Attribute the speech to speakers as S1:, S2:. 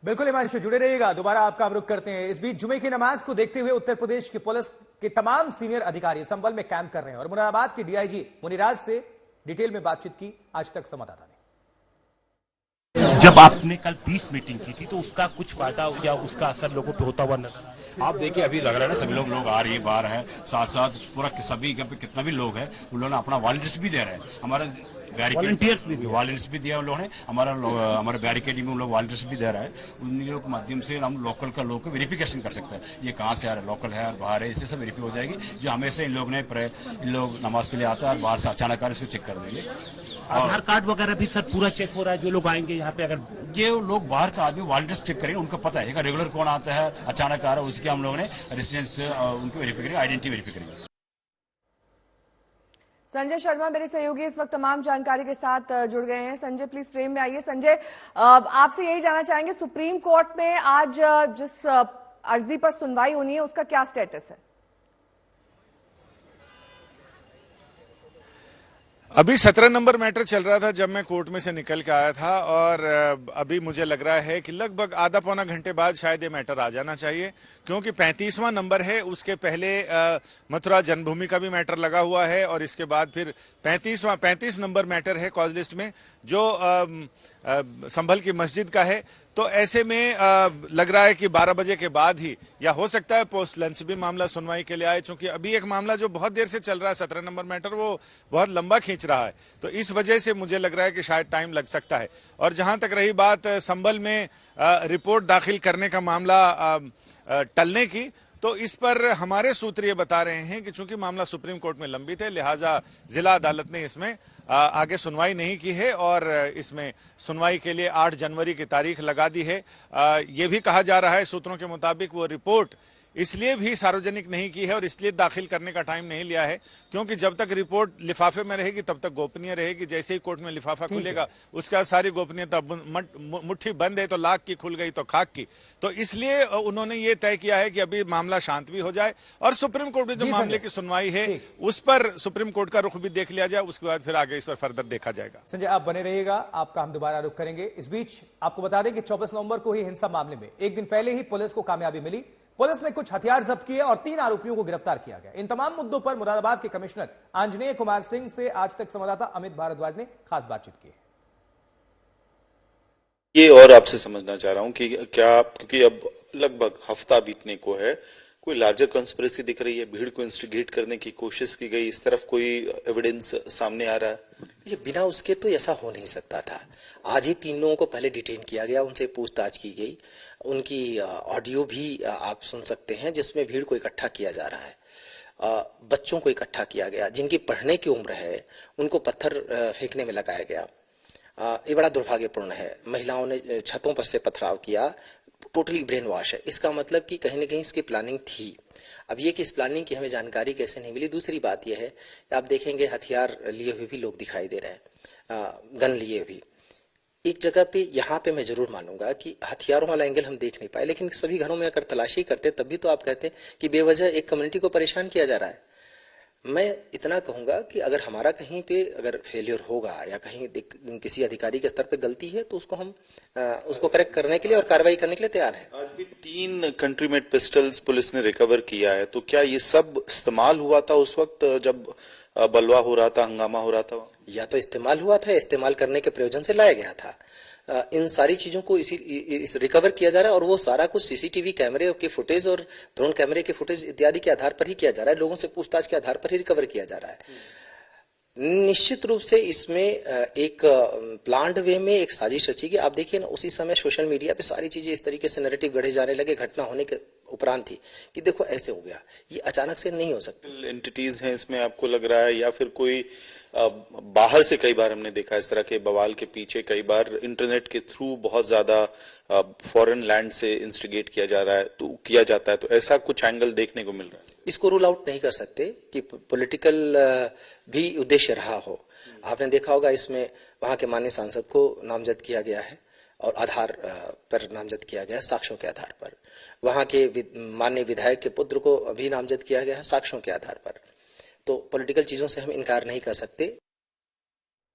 S1: बिल्कुल हिमांशु, जुड़े रहिएगा। दोबारा आपका हम रुख करते हैं। इस बीच जुमे की नमाज को देखते हुए उत्तर प्रदेश की पुलिस के तमाम सीनियर अधिकारी संभल में कैंप कर रहे हैं और मुरादाबाद के डीआईजी मुनिराज से डिटेल में बातचीत की आज तक संवाददाता ने।
S2: जब आपने कल 20 मीटिंग की थी तो उसका कुछ फायदा या उसका असर लोगों पे होता हुआ नजर?
S3: आप देखिए अभी लग रहा है ना सभी लोग आ रही है, बाहर है, साथ साथ पूरा सभी कितना भी लोग है उन लोगों ने अपना वॉलंटियर्स भी दे रहे हैं। हमारा वॉलंटियर्स भी दिया उन लोगों ने, हमारे बैरिकेडिंग में उन लोग वॉलंटियर्स भी दे रहा है। उन लोगों के माध्यम से हम लोकल का लोग को वेरिफिकेशन कर सकते हैं, ये कहाँ से आ रहा है, लोकल है और बाहर है, इससे सब वेरीफाई हो जाएगी। जो हमेशा इन लोग नमाज के लिए आता है और बाहर से अचानक आ इसको चेक कर देंगे।
S2: आधार कार्ड वगैरह भी सर पूरा चेक हो रहा है? जो लोग आएंगे यहाँ पे, अगर
S3: ये लोग बाहर का आदमी वॉलंटियर्स चेक करेंगे, उनको पता है रेगुलर कौन आता है, अचानक आ रहा है, उसके हम लोगों ने रेसिडेंस उनको वेरीफाई करेंगे, आइडेंटिटी वेरीफाई करेंगे।
S4: संजय शर्मा मेरे सहयोगी इस वक्त तमाम जानकारी के साथ जुड़ गए हैं। संजय प्लीज फ्रेम में आइए। संजय, आपसे यही जानना चाहेंगे, सुप्रीम कोर्ट में आज जिस अर्जी पर सुनवाई होनी है उसका क्या स्टेटस है?
S5: अभी 17 नंबर मैटर चल रहा था जब मैं कोर्ट में से निकल के आया था और अभी मुझे लग रहा है कि लगभग आधा पौना घंटे बाद शायद ये मैटर आ जाना चाहिए, क्योंकि 35वां नंबर है। उसके पहले मथुरा जन्मभूमि का भी मैटर लगा हुआ है और इसके बाद फिर 35 नंबर मैटर है कॉज लिस्ट में जो संभल की मस्जिद का है। तो ऐसे में लग रहा है कि 12 बजे के बाद ही, या हो सकता है पोस्ट लंच भी मामला सुनवाई के लिए आए, क्योंकि अभी एक मामला जो बहुत देर से चल रहा है 17 नंबर मैटर, वो बहुत लंबा खींच रहा है। तो इस वजह से मुझे लग रहा है कि शायद टाइम लग सकता है। और जहां तक रही बात संभल में रिपोर्ट दाखिल करने का मामला टलने की, तो इस पर हमारे सूत्र ये बता रहे हैं कि चूंकि मामला सुप्रीम कोर्ट में लंबित है, लिहाजा जिला अदालत ने इसमें आगे सुनवाई नहीं की है और इसमें सुनवाई के लिए 8 जनवरी की तारीख लगा दी है। ये भी कहा जा रहा है सूत्रों के मुताबिक वो रिपोर्ट इसलिए भी सार्वजनिक नहीं की है और इसलिए दाखिल करने का टाइम नहीं लिया है क्योंकि जब तक रिपोर्ट लिफाफे में रहेगी तब तक गोपनीय रहेगी। जैसे ही कोर्ट में लिफाफा खुलेगा उसके बाद सारी गोपनीयता, मुट्ठी बंद है तो लाख की, खुल गई तो खाक की। तो इसलिए उन्होंने ये तय किया है कि अभी मामला शांत भी हो जाए और सुप्रीम कोर्ट में जो मामले की सुनवाई है उस पर सुप्रीम कोर्ट का रुख भी देख लिया जाए, उसके बाद फिर आगे इस पर फर्दर देखा जाएगा।
S1: संजय, आप बने रहिएगा, आपका हम दोबारा रुख करेंगे। इस बीच आपको बता दें कि 24 नवंबर को ही हिंसा मामले में एक दिन पहले ही पुलिस को कामयाबी मिली। पुलिस ने कुछ हथियार जब्त किए और 3 आरोपियों को गिरफ्तार किया गया। इन तमाम मुद्दों पर मुरादाबाद के कमिश्नर आंजनेय कुमार सिंह से आज तक संवाददाता अमित भारद्वाज ने खास बातचीत की है।
S6: ये और आपसे समझना चाह रहा हूं कि क्या, क्योंकि अब लगभग हफ्ता बीतने को है, कोई लार्जर कंस्पिरेसी दिख रही है, भीड़ को इंस्टिगेट करने की कोशिश की गई, इस तरफ कोई एविडेंस सामने आ रहा है?
S7: ये बिना उसके तो ऐसा हो नहीं सकता था। आज ही 3 लोगों को पहले डिटेन किया गया, उनसे पूछताछ की गई, उनकी ऑडियो भी आप सुन सकते हैं जिसमें भीड़ को इकट्ठा किया जा रहा है। बच्चों को इकट्ठा किया गया, जिनकी पढ़ने की उम्र है उनको पत्थर फेंकने में लगाया गया। ये बड़ा दुर्भाग्यपूर्ण है। महिलाओं ने छतों पर से पथराव किया, टोटली ब्रेन वॉश है। इसका मतलब कि कहीं ना कहीं इसकी प्लानिंग थी। अब ये कि इस प्लानिंग की हमें जानकारी कैसे नहीं मिली। दूसरी बात यह है कि आप देखेंगे हथियार लिए हुए भी लोग दिखाई दे रहे हैं, गन लिए भी। एक जगह पे यहाँ पे मैं जरूर मानूंगा कि हथियारों वाला एंगल हम देख नहीं पाए, लेकिन सभी घरों में अगर तलाशी करते तब भी तो आप कहते कि बेवजह एक कम्युनिटी को परेशान किया जा रहा है। मैं इतना कहूंगा कि अगर हमारा कहीं पे अगर फेलियर होगा या कहीं किसी अधिकारी के स्तर पे गलती है तो उसको हम उसको करेक्ट करने के लिए और कार्रवाई करने के लिए तैयार हैं।
S6: आज भी 3 कंट्री मेड पिस्टल्स पुलिस ने रिकवर किया है, तो क्या ये सब इस्तेमाल हुआ था उस वक्त जब बलवा हो रहा था, हंगामा हो रहा था?
S7: या तो इस्तेमाल हुआ था, इस्तेमाल करने के प्रयोजन से लाया गया था। इन सारी चीजों को इस रिकवर किया जा रहा है और वो सारा कुछ सीसीटीवी कैमरे के फुटेज और ड्रोन कैमरे के फुटेज इत्यादि के आधार पर ही किया जा रहा है, लोगों से पूछताछ के आधार पर ही रिकवर किया जा रहा है। निश्चित रूप से इसमें एक प्लान्ड वे में एक साजिश रची गई। आप देखिए ना, उसी समय सोशल मीडिया पे सारी चीजें इस तरीके से नैरेटिव गढ़े जाने लगे घटना होने के उपरांत ही कि देखो ऐसे हो गया। ये अचानक से नहीं हो सकता।
S6: एंटिटीज हैं इसमें, आपको लग रहा है, या फिर कोई बाहर से? कई बार हमने देखा इस तरह के बवाल के पीछे कई बार इंटरनेट के थ्रू बहुत ज्यादा फॉरेन लैंड से इंस्टिगेट किया जाता है, तो ऐसा कुछ एंगल देखने को मिल रहा है?
S7: इसको रूल आउट नहीं कर सकते कि पॉलिटिकल भी उद्देश्य रहा हो। आपने देखा होगा इसमें वहां के माननीय सांसद को नामजद किया गया है और आधार पर नामजद किया गया है, साक्ष्यों के आधार पर। वहां के माननीय विधायक के पुत्र को भी नामजद किया गया है साक्ष्यों के आधार पर। तो पॉलिटिकल चीजों से हम इनकार नहीं कर सकते।